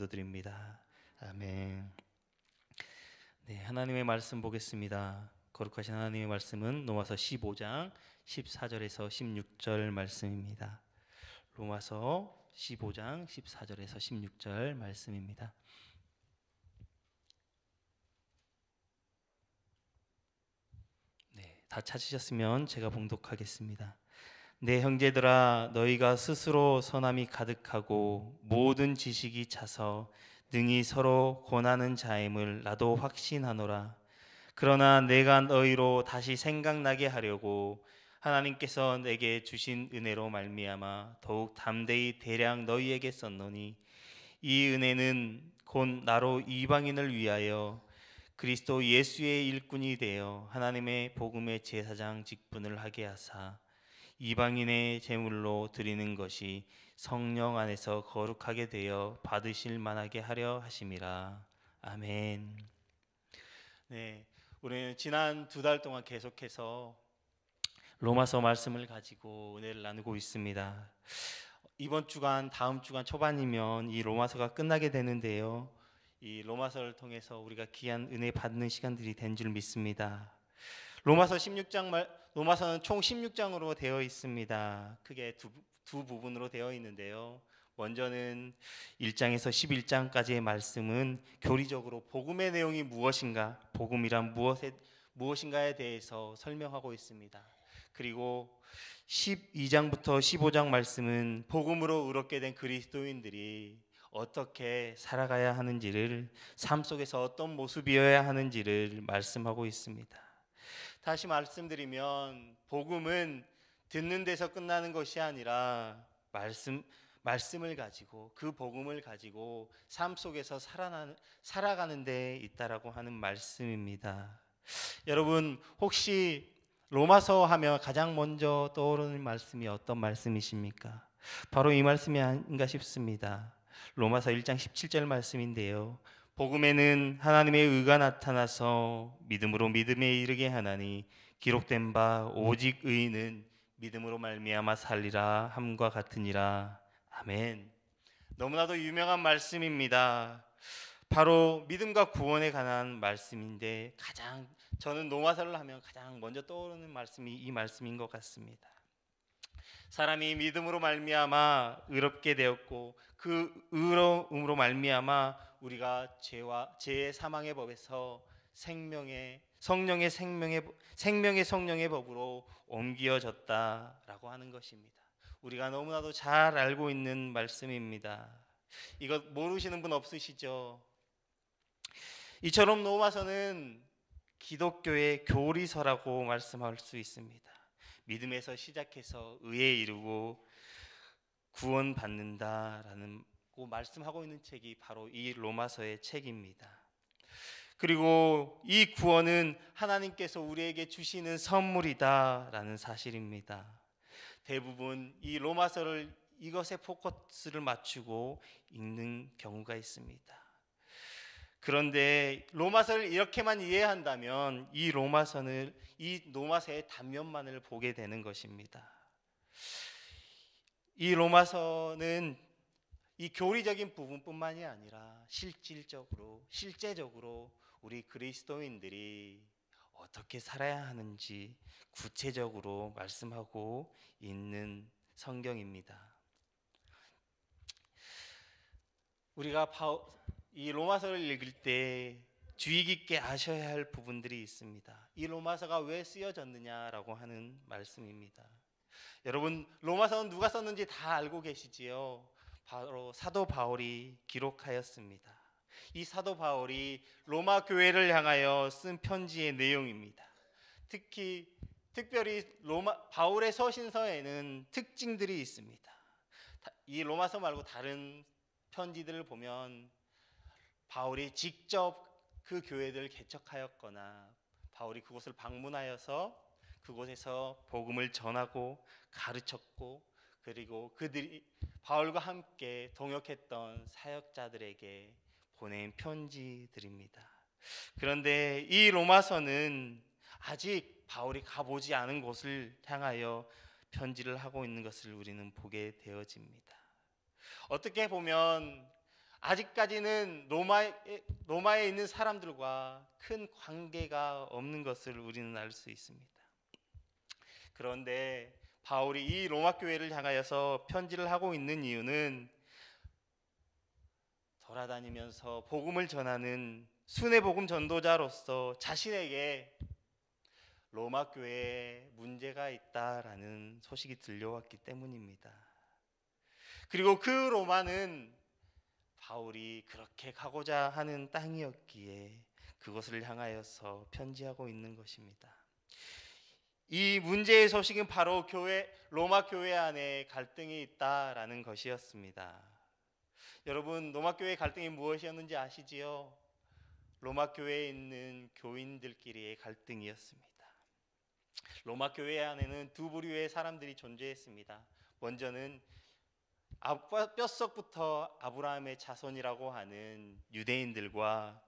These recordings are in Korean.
기도드립니다. 아멘. 네, 하나님의 말씀 보겠습니다. 거룩하신 하나님의 말씀은 로마서 15장 14절에서 16절 말씀입니다. 로마서 15장 14절에서 16절 말씀입니다. 네, 다 찾으셨으면 제가 봉독하겠습니다. 내 형제들아, 너희가 스스로 선함이 가득하고 모든 지식이 차서 능히 서로 권하는 자임을 나도 확신하노라. 그러나 내가 너희로 다시 생각나게 하려고 하나님께서 내게 주신 은혜로 말미암아 더욱 담대히 대량 너희에게 썼노니, 이 은혜는 곧 나로 이방인을 위하여 그리스도 예수의 일꾼이 되어 하나님의 복음의 제사장 직분을 하게 하사 이방인의 제물로 드리는 것이 성령 안에서 거룩하게 되어 받으실 만하게 하려 하심이라. 아멘. 네, 우리는 지난 2달 동안 계속해서 로마서 말씀을 가지고 은혜를 나누고 있습니다. 이번 주간, 다음 주간 초반이면 이 로마서가 끝나게 되는데요, 이 로마서를 통해서 우리가 귀한 은혜 받는 시간들이 된 줄 믿습니다. 로마서는 총 16장으로 되어 있습니다. 크게 두 부분으로 되어 있는데요, 먼저는 1장에서 11장까지의 말씀은 교리적으로 복음의 내용이 무엇인가, 복음이란 무엇인가에 대해서 설명하고 있습니다. 그리고 12장부터 15장 말씀은 복음으로 의롭게 된 그리스도인들이 어떻게 살아가야 하는지를, 삶 속에서 어떤 모습이어야 하는지를 말씀하고 있습니다. 다시 말씀드리면 복음은 듣는 데서 끝나는 것이 아니라 말씀을 가지고, 그 복음을 가지고 삶 속에서 살아가는 데 있다라고 하는 말씀입니다. 여러분, 혹시 로마서 하면 가장 먼저 떠오르는 말씀이 어떤 말씀이십니까? 바로 이 말씀이 아닌가 싶습니다. 로마서 1장 17절 말씀인데요, 복음에는 하나님의 의가 나타나서 믿음으로 믿음에 이르게 하나니 기록된 바 오직 의인은 믿음으로 말미암아 살리라 함과 같으니라. 아멘. 너무나도 유명한 말씀입니다. 바로 믿음과 구원에 관한 말씀인데, 저는 로마서를 하면 가장 먼저 떠오르는 말씀이 이 말씀인 것 같습니다. 사람이 믿음으로 말미암아 의롭게 되었고, 그 의로움으로 말미암아 우리가 죄의 사망의 법에서 생명의 성령의 법으로 옮겨졌다라고 하는 것입니다. 우리가 너무나도 잘 알고 있는 말씀입니다. 이거 모르시는 분 없으시죠? 이처럼 로마서는 기독교의 교리서라고 말씀할 수 있습니다. 믿음에서 시작해서 의에 이르고 구원받는다라는 말씀하고 있는 책이 바로 이 로마서의 책입니다. 그리고 이 구원은 하나님께서 우리에게 주시는 선물이다라는 사실입니다. 대부분 이 로마서를 이것에 포커스를 맞추고 읽는 경우가 있습니다. 그런데 로마서를 이렇게만 이해한다면 이 로마서의 단면만을 보게 되는 것입니다. 이 로마서는 이 교리적인 부분뿐만이 아니라 실제적으로 우리 그리스도인들이 어떻게 살아야 하는지 구체적으로 말씀하고 있는 성경입니다. 우리가 이 로마서를 읽을 때 주의 깊게 아셔야 할 부분들이 있습니다. 이 로마서가 왜 쓰여졌느냐라고 하는 말씀입니다. 여러분, 로마서는 누가 썼는지 다 알고 계시지요? 바로 사도 바울이 기록하였습니다. 이 사도 바울이 로마 교회를 향하여 쓴 편지의 내용입니다. 특별히 바울의 서신서에는 특징들이 있습니다. 이 로마서 말고 다른 편지들을 보면 바울이 직접 그 교회들을 개척하였거나 바울이 그곳을 방문하여서 그곳에서 복음을 전하고 가르쳤고, 그리고 그들이 바울과 함께 동역했던 사역자들에게 보낸 편지들입니다. 그런데 이 로마서는 아직 바울이 가보지 않은 곳을 향하여 편지를 하고 있는 것을 우리는 보게 되어집니다. 어떻게 보면 아직까지는 로마에 있는 사람들과 큰 관계가 없는 것을 우리는 알 수 있습니다. 그런데 바울이 이 로마 교회를 향하여서 편지를 하고 있는 이유는 돌아다니면서 복음을 전하는 순회복음 전도자로서 자신에게 로마 교회에 문제가 있다라는 소식이 들려왔기 때문입니다. 그리고 그 로마는 바울이 그렇게 가고자 하는 땅이었기에 그것을 향하여서 편지하고 있는 것입니다. 이 문제의 소식은 바로 로마 교회 안에 갈등이 있다라는 것이었습니다. 여러분, 로마 교회의 갈등이 무엇이었는지 아시지요? 로마 교회에 있는 교인들끼리의 갈등이었습니다. 로마 교회 안에는 두 부류의 사람들이 존재했습니다. 먼저는 뼛속부터 아브라함의 자손이라고 하는 유대인들과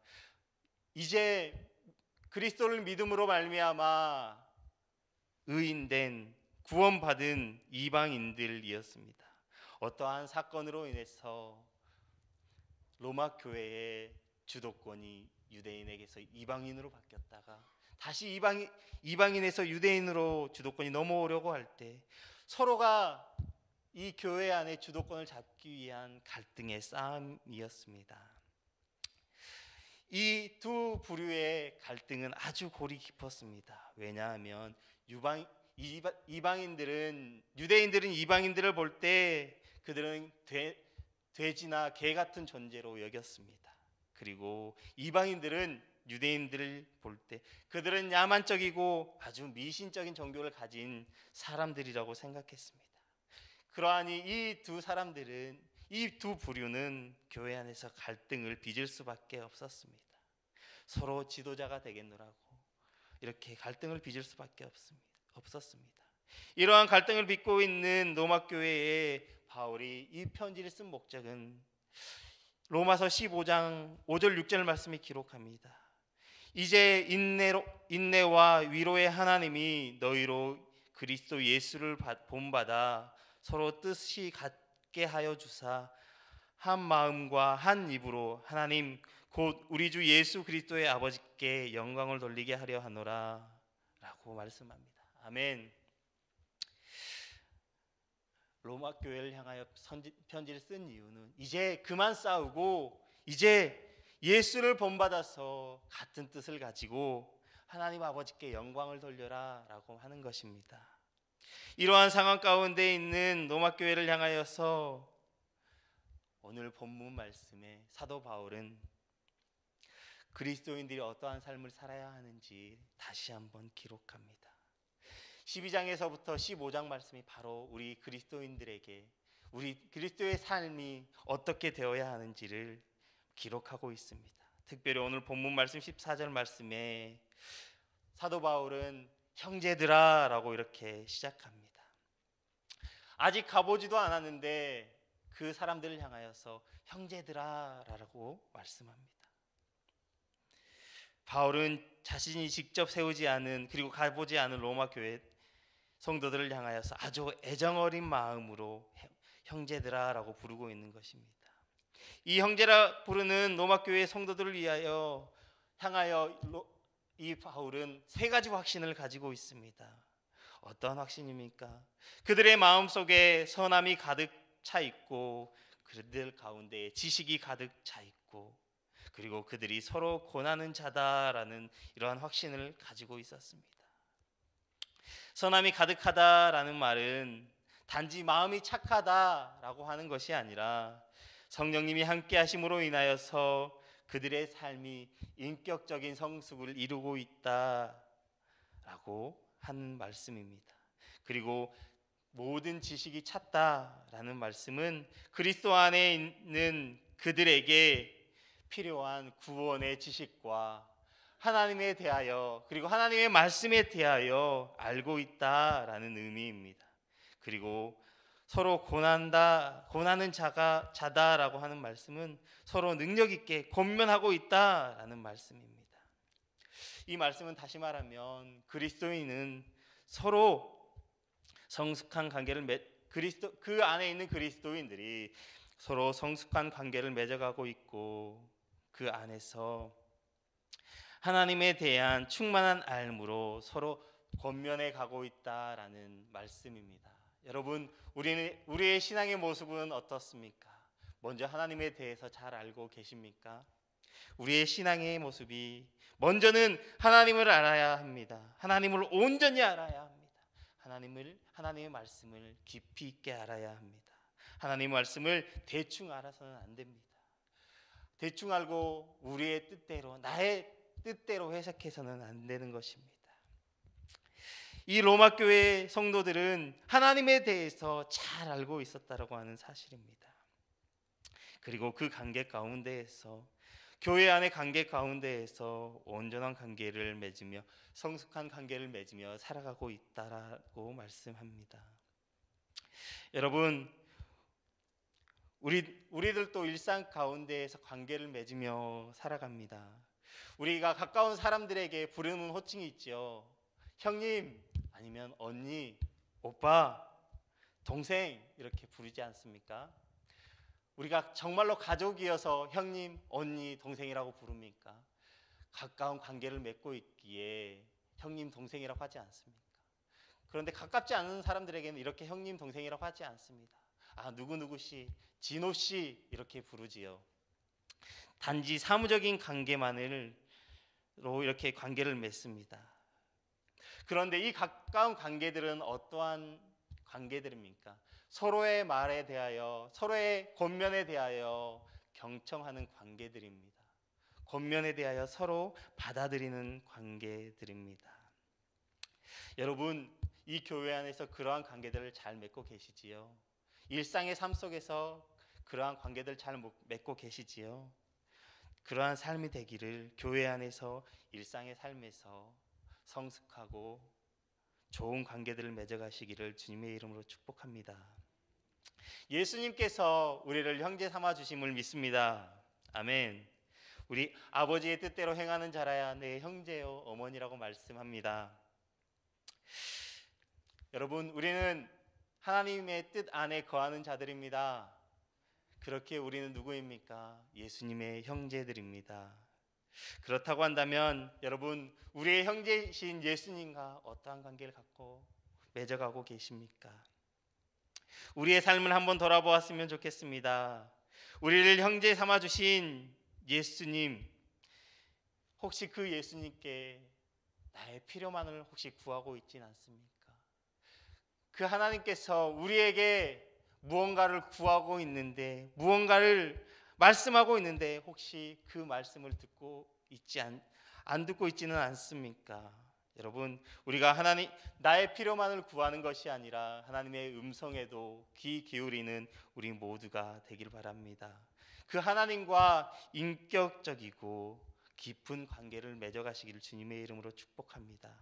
이제 그리스도를 믿음으로 말미암아 의인된 구원받은 이방인들이었습니다. 어떠한 사건으로 인해서 로마 교회의 주도권이 유대인에게서 이방인으로 바뀌었다가 다시 이방인에서 유대인으로 주도권이 넘어오려고 할 때 서로가 이 교회 안에 주도권을 잡기 위한 갈등의 싸움이었습니다. 이 두 부류의 갈등은 아주 골이 깊었습니다. 왜냐하면 유대인들은 이방인들을 볼 때 그들은 돼지나 개 같은 존재로 여겼습니다. 그리고 이방인들은 유대인들을 볼 때 그들은 야만적이고 아주 미신적인 종교를 가진 사람들이라고 생각했습니다. 그러하니 이 두 부류는 교회 안에서 갈등을 빚을 수밖에 없었습니다. 서로 지도자가 되겠노라고 이렇게 갈등을 빚을 수밖에 없었습니다. 이러한 갈등을 빚고 있는 로마 교회에 바울이 이 편지를 쓴 목적은 로마서 15장 5절 6절 말씀이 기록합니다. 이제 인내와 위로의 하나님이 너희로 그리스도 예수를 본받아 서로 뜻이 같게 하여 주사 한 마음과 한 입으로 하나님 곧 우리 주 예수 그리스도의 아버지께 영광을 돌리게 하려 하노라 라고 말씀합니다. 아멘. 로마 교회를 향하여 편지를 쓴 이유는 이제 그만 싸우고 이제 예수를 본받아서 같은 뜻을 가지고 하나님 아버지께 영광을 돌려라 라고 하는 것입니다. 이러한 상황 가운데 있는 로마 교회를 향하여서 오늘 본문 말씀에 사도 바울은 그리스도인들이 어떠한 삶을 살아야 하는지 다시 한번 기록합니다. 12장에서부터 15장 말씀이 바로 우리 그리스도인들에게 우리 그리스도의 삶이 어떻게 되어야 하는지를 기록하고 있습니다. 특별히 오늘 본문 말씀 14절 말씀에 사도 바울은 형제들아 라고 이렇게 시작합니다. 아직 가보지도 않았는데 그 사람들을 향하여서 형제들아 라고 말씀합니다. 바울은 자신이 직접 세우지 않은 그리고 가보지 않은 로마 교회 성도들을 향하여서 아주 애정어린 마음으로 형제들아 라고 부르고 있는 것입니다. 이 형제라 부르는 로마 교회 성도들을 향하여 이 바울은 세 가지 확신을 가지고 있습니다. 어떤 확신입니까? 그들의 마음속에 선함이 가득 차 있고 그들 가운데 지식이 가득 차 있고 그리고 그들이 서로 권하는 자다라는 이러한 확신을 가지고 있었습니다. 선함이 가득하다라는 말은 단지 마음이 착하다라고 하는 것이 아니라 성령님이 함께 하심으로 인하여서 그들의 삶이 인격적인 성숙을 이루고 있다라고 하는 말씀입니다. 그리고 모든 지식이 찼다라는 말씀은 그리스도 안에 있는 그들에게 필요한 구원의 지식과 하나님에 대하여 그리고 하나님의 말씀에 대하여 알고 있다라는 의미입니다. 그리고 서로 권하는 자다라고 하는 말씀은 서로 능력 있게 권면하고 있다라는 말씀입니다. 이 말씀은 다시 말하면 그리스도인은 서로 성숙한 관계를 그 안에 있는 그리스도인들이 서로 성숙한 관계를 맺어가고 있고 그 안에서 하나님에 대한 충만한 알므로 서로 권면해 가고 있다라는 말씀입니다. 여러분, 우리의 신앙의 모습은 어떻습니까? 먼저 하나님에 대해서 잘 알고 계십니까? 우리의 신앙의 모습이 먼저는 하나님을 알아야 합니다. 하나님을 온전히 알아야 합니다. 하나님의 말씀을 깊이 있게 알아야 합니다. 하나님의 말씀을 대충 알아서는 안 됩니다. 대충 알고 우리의 뜻대로, 나의 뜻대로 해석해서는 안 되는 것입니다. 이 로마 교회 성도들은 하나님에 대해서 잘 알고 있었다라고 하는 사실입니다. 그리고 그 관계 가운데에서, 교회 안의 관계 가운데에서 온전한 관계를 맺으며 성숙한 관계를 맺으며 살아가고 있다라고 말씀합니다. 여러분, 우리들도 일상 가운데에서 관계를 맺으며 살아갑니다. 우리가 가까운 사람들에게 부르는 호칭이 있죠. 형님, 아니면 언니, 오빠, 동생 이렇게 부르지 않습니까? 우리가 정말로 가족이어서 형님, 언니, 동생이라고 부릅니까? 가까운 관계를 맺고 있기에 형님, 동생이라고 하지 않습니까? 그런데 가깝지 않은 사람들에게는 이렇게 형님, 동생이라고 하지 않습니다. 아, 누구누구씨, 진호씨 이렇게 부르지요. 단지 사무적인 관계만으로 이렇게 관계를 맺습니다. 그런데 이 가까운 관계들은 어떠한 관계들입니까? 서로의 말에 대하여, 서로의 권면에 대하여 경청하는 관계들입니다. 권면에 대하여 서로 받아들이는 관계들입니다. 여러분, 이 교회 안에서 그러한 관계들을 잘 맺고 계시지요? 일상의 삶 속에서 그러한 관계들 잘 맺고 계시지요? 그러한 삶이 되기를 교회 안에서 일상의 삶에서 성숙하고 좋은 관계들을 맺어가시기를 주님의 이름으로 축복합니다. 예수님께서 우리를 형제 삼아 주심을 믿습니다. 아멘. 우리 아버지의 뜻대로 행하는 자라야 내 형제요 어머니라고 말씀합니다. 여러분, 우리는 하나님의 뜻 안에 거하는 자들입니다. 그렇게 우리는 누구입니까? 예수님의 형제들입니다. 그렇다고 한다면 여러분, 우리의 형제이신 예수님과 어떠한 관계를 갖고 맺어가고 계십니까? 우리의 삶을 한번 돌아보았으면 좋겠습니다. 우리를 형제 삼아 주신 예수님, 혹시 그 예수님께 나의 필요만을 혹시 구하고 있진 않습니까? 그 하나님께서 우리에게 무언가를 구하고 있는데, 무언가를 말씀하고 있는데 혹시 그 말씀을 듣고 있지 안 듣고 있지는 않습니까? 여러분, 우리가 나의 필요만을 구하는 것이 아니라 하나님의 음성에도 귀 기울이는 우리 모두가 되길 바랍니다. 그 하나님과 인격적이고 깊은 관계를 맺어가시기를 주님의 이름으로 축복합니다.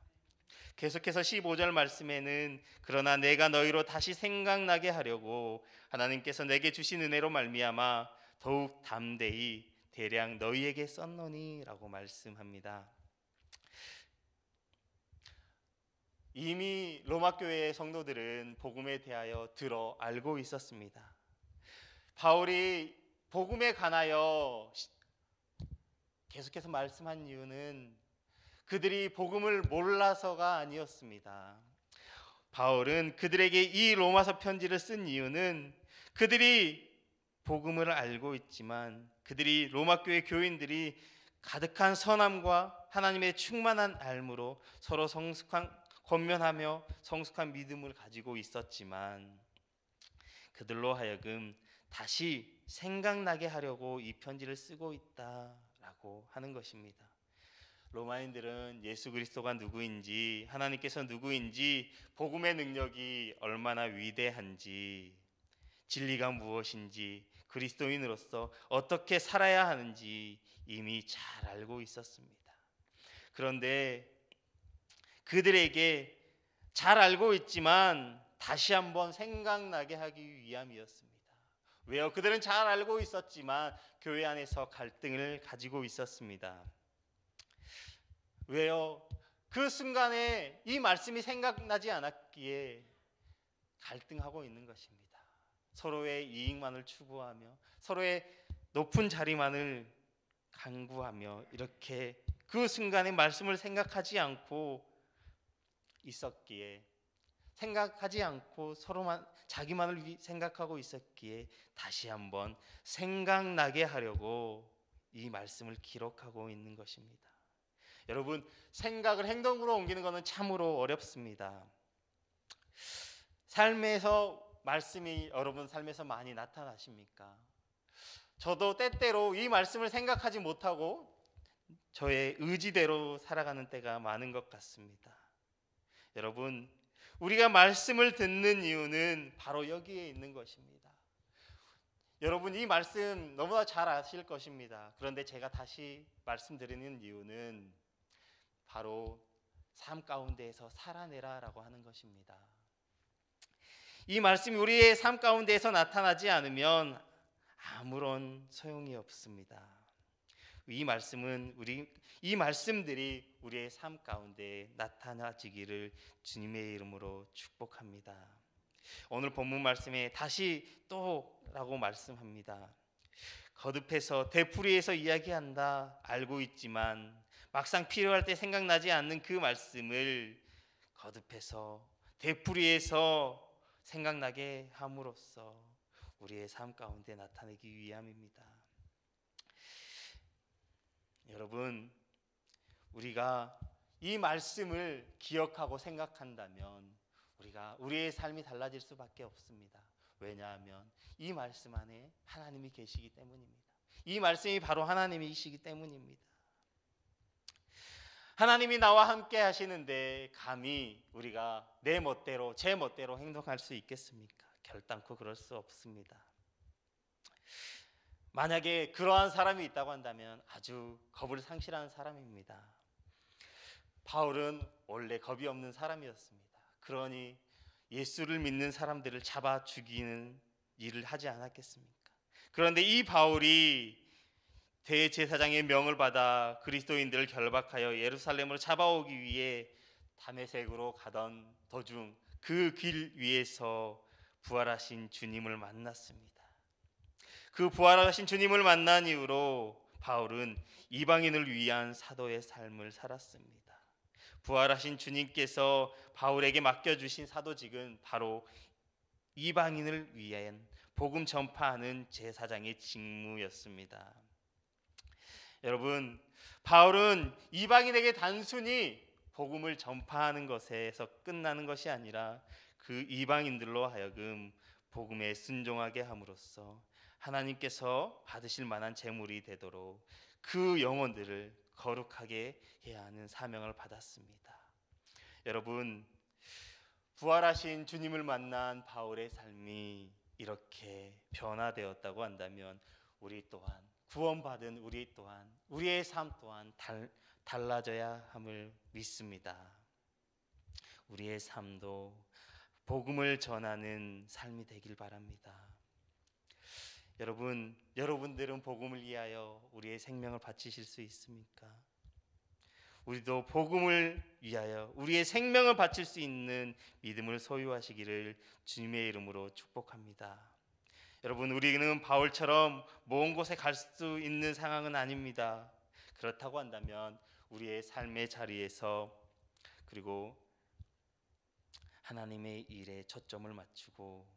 계속해서 15절 말씀에는 그러나 내가 너희로 다시 생각나게 하려고 하나님께서 내게 주신 은혜로 말미암아 더욱 담대히 대량 너희에게 썼노니 라고 말씀합니다. 이미 로마 교회의 성도들은 복음에 대하여 들어 알고 있었습니다. 바울이 복음에 관하여 계속해서 말씀한 이유는 그들이 복음을 몰라서가 아니었습니다. 바울은 그들에게 이 로마서 편지를 쓴 이유는 그들이 복음을 알고 있지만 그들이 로마 교회 교인들이 가득한 선함과 하나님의 충만한 알므로 서로 권면하며 성숙한 믿음을 가지고 있었지만 그들로 하여금 다시 생각나게 하려고 이 편지를 쓰고 있다라고 하는 것입니다. 로마인들은 예수 그리스도가 누구인지, 하나님께서 누구인지, 복음의 능력이 얼마나 위대한지, 진리가 무엇인지, 그리스도인으로서 어떻게 살아야 하는지 이미 잘 알고 있었습니다. 그런데 그들에게 잘 알고 있지만 다시 한번 생각나게 하기 위함이었습니다. 왜요? 그들은 잘 알고 있었지만 교회 안에서 갈등을 가지고 있었습니다. 왜요? 그 순간에 이 말씀이 생각나지 않았기에 갈등하고 있는 것입니다. 서로의 이익만을 추구하며 서로의 높은 자리만을 간구하며 이렇게 그 순간의 말씀을 생각하지 않고 있었기에, 생각하지 않고 서로만 자기만을 생각하고 있었기에 다시 한번 생각나게 하려고 이 말씀을 기록하고 있는 것입니다. 여러분, 생각을 행동으로 옮기는 것은 참으로 어렵습니다. 삶에서 말씀이 여러분 삶에서 많이 나타나십니까? 저도 때때로 이 말씀을 생각하지 못하고 저의 의지대로 살아가는 때가 많은 것 같습니다. 여러분, 우리가 말씀을 듣는 이유는 바로 여기에 있는 것입니다. 여러분, 이 말씀 너무나 잘 아실 것입니다. 그런데 제가 다시 말씀드리는 이유는 바로 삶 가운데에서 살아내라라고 하는 것입니다. 이 말씀이 우리의 삶 가운데에서 나타나지 않으면 아무런 소용이 없습니다. 이 말씀들이 우리의 삶 가운데 나타나지기를 주님의 이름으로 축복합니다. 오늘 본문 말씀에 다시 또라고 말씀합니다. 거듭해서 되풀이해서 이야기한다 알고 있지만 막상 필요할 때 생각나지 않는 그 말씀을 거듭해서 되풀이해서 생각나게 함으로써 우리의 삶 가운데 나타내기 위함입니다. 여러분, 우리가 이 말씀을 기억하고 생각한다면 우리의 삶이 달라질 수밖에 없습니다. 왜냐하면 이 말씀 안에 하나님이 계시기 때문입니다. 이 말씀이 바로 하나님이시기 때문입니다. 하나님이 나와 함께 하시는데 감히 우리가 내 멋대로 제 멋대로 행동할 수 있겠습니까? 결단코 그럴 수 없습니다. 만약에 그러한 사람이 있다고 한다면 아주 겁을 상실하는 사람입니다. 바울은 원래 겁이 없는 사람이었습니다. 그러니 예수를 믿는 사람들을 잡아 죽이는 일을 하지 않았겠습니까? 그런데 이 바울이 대제사장의 명을 받아 그리스도인들을 결박하여 예루살렘으로 잡아오기 위해 다메섹으로 가던 도중 그 길 위에서 부활하신 주님을 만났습니다. 그 부활하신 주님을 만난 이후로 바울은 이방인을 위한 사도의 삶을 살았습니다. 부활하신 주님께서 바울에게 맡겨주신 사도직은 바로 이방인을 위한 복음 전파하는 제사장의 직무였습니다. 여러분, 바울은 이방인에게 단순히 복음을 전파하는 것에서 끝나는 것이 아니라 그 이방인들로 하여금 복음에 순종하게 함으로써 하나님께서 받으실 만한 제물이 되도록 그 영혼들을 거룩하게 해야 하는 사명을 받았습니다. 여러분, 부활하신 주님을 만난 바울의 삶이 이렇게 변화되었다고 한다면 우리 또한 구원받은 우리 또한 우리의 삶 또한 달라져야 함을 믿습니다. 우리의 삶도 복음을 전하는 삶이 되길 바랍니다. 여러분들은 복음을 위하여 우리의 생명을 바치실 수 있습니까? 우리도 복음을 위하여 우리의 생명을 바칠 수 있는 믿음을 소유하시기를 주님의 이름으로 축복합니다. 여러분, 우리는 바울처럼 먼 곳에 갈 수 있는 상황은 아닙니다. 그렇다고 한다면 우리의 삶의 자리에서 그리고 하나님의 일에 초점을 맞추고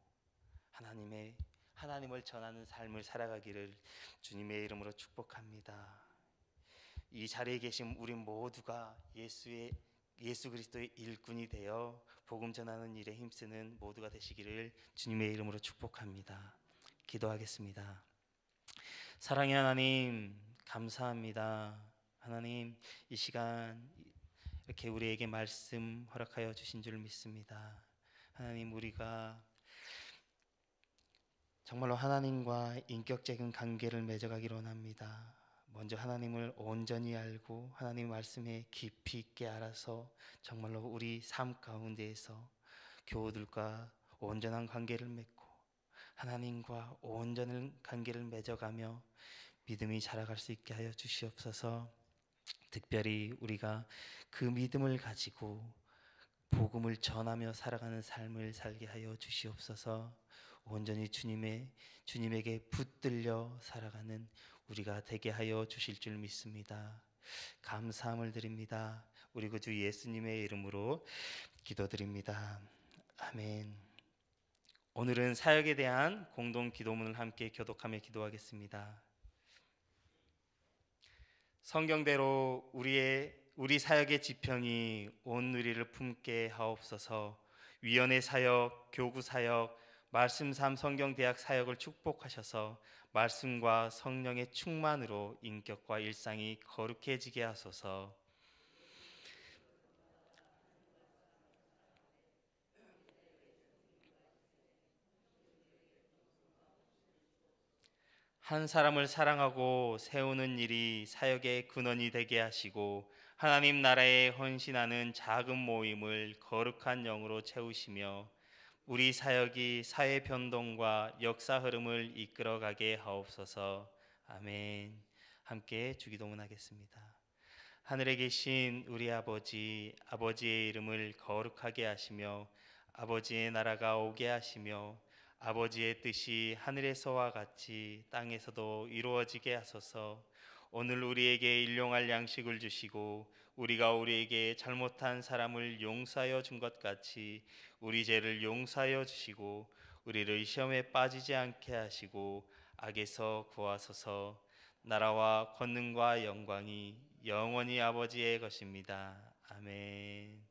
하나님을 전하는 삶을 살아가기를 주님의 이름으로 축복합니다. 이 자리에 계신 우리 모두가 예수 그리스도의 일꾼이 되어 복음 전하는 일에 힘쓰는 모두가 되시기를 주님의 이름으로 축복합니다. 기도하겠습니다. 사랑의 하나님, 감사합니다. 하나님, 이 시간 이렇게 우리에게 말씀 허락하여 주신 줄 믿습니다. 하나님, 우리가 정말로 하나님과 인격적인 관계를 맺어가기를 원합니다. 먼저 하나님을 온전히 알고 하나님 말씀에 깊이 있게 알아서 정말로 우리 삶 가운데에서 교우들과 온전한 관계를 맺고 하나님과 온전한 관계를 맺어가며 믿음이 자라갈 수 있게 하여 주시옵소서. 특별히 우리가 그 믿음을 가지고 복음을 전하며 살아가는 삶을 살게 하여 주시옵소서. 온전히 주님에게 붙들려 살아가는 우리가 되게 하여 주실 줄 믿습니다. 감사함을 드립니다. 우리 구주 예수님의 이름으로 기도드립니다. 아멘. 오늘은 사역에 대한 공동 기도문을 함께 교독하며 기도하겠습니다. 성경대로 우리 사역의 지평이 온 누리를 품게 하옵소서. 위원회 사역, 교구 사역, 말씀 삶 성경대학 사역을 축복하셔서 말씀과 성령의 충만으로 인격과 일상이 거룩해지게 하소서. 한 사람을 사랑하고 세우는 일이 사역의 근원이 되게 하시고 하나님 나라에 헌신하는 작은 모임을 거룩한 영으로 채우시며 우리 사역이 사회 변동과 역사 흐름을 이끌어가게 하옵소서. 아멘. 함께 주기도문하겠습니다. 하늘에 계신 우리 아버지, 아버지의 이름을 거룩하게 하시며 아버지의 나라가 오게 하시며 아버지의 뜻이 하늘에서와 같이 땅에서도 이루어지게 하소서. 오늘 우리에게 일용할 양식을 주시고 우리가 우리에게 잘못한 사람을 용서하여 준 것 같이 우리 죄를 용서하여 주시고 우리를 시험에 빠지지 않게 하시고 악에서 구하소서. 나라와 권능과 영광이 영원히 아버지의 것입니다. 아멘.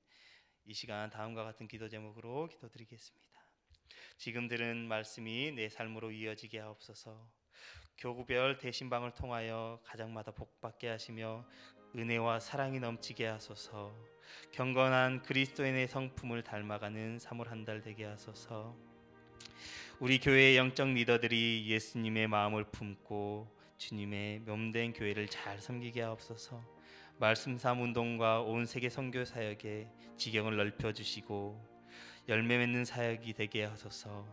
이 시간 다음과 같은 기도 제목으로 기도드리겠습니다. 지금 들은 말씀이 내 삶으로 이어지게 하옵소서. 교구별 대신방을 통하여 가정마다 복받게 하시며 은혜와 사랑이 넘치게 하소서. 경건한 그리스도인의 성품을 닮아가는 3월 한 달 되게 하소서. 우리 교회의 영적 리더들이 예수님의 마음을 품고 주님의 몸된 교회를 잘 섬기게 하옵소서. 말씀 삶 운동과 온 세계 선교 사역에 지경을 넓혀 주시고 열매 맺는 사역이 되게 하소서.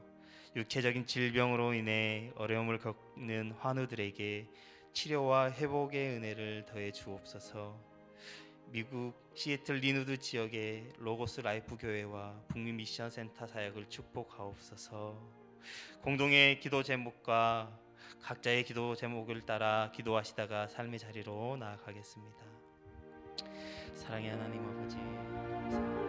육체적인 질병으로 인해 어려움을 겪는 환우들에게 치료와 회복의 은혜를 더해 주옵소서. 미국 시애틀 리누드 지역의 로고스 라이프 교회와 북미 미션 센터 사역을 축복하옵소서. 공동의 기도 제목과 각자의 기도 제목을 따라 기도하시다가 삶의 자리로 나아가겠습니다. 사랑의 하나님 아버지, 감사합니다.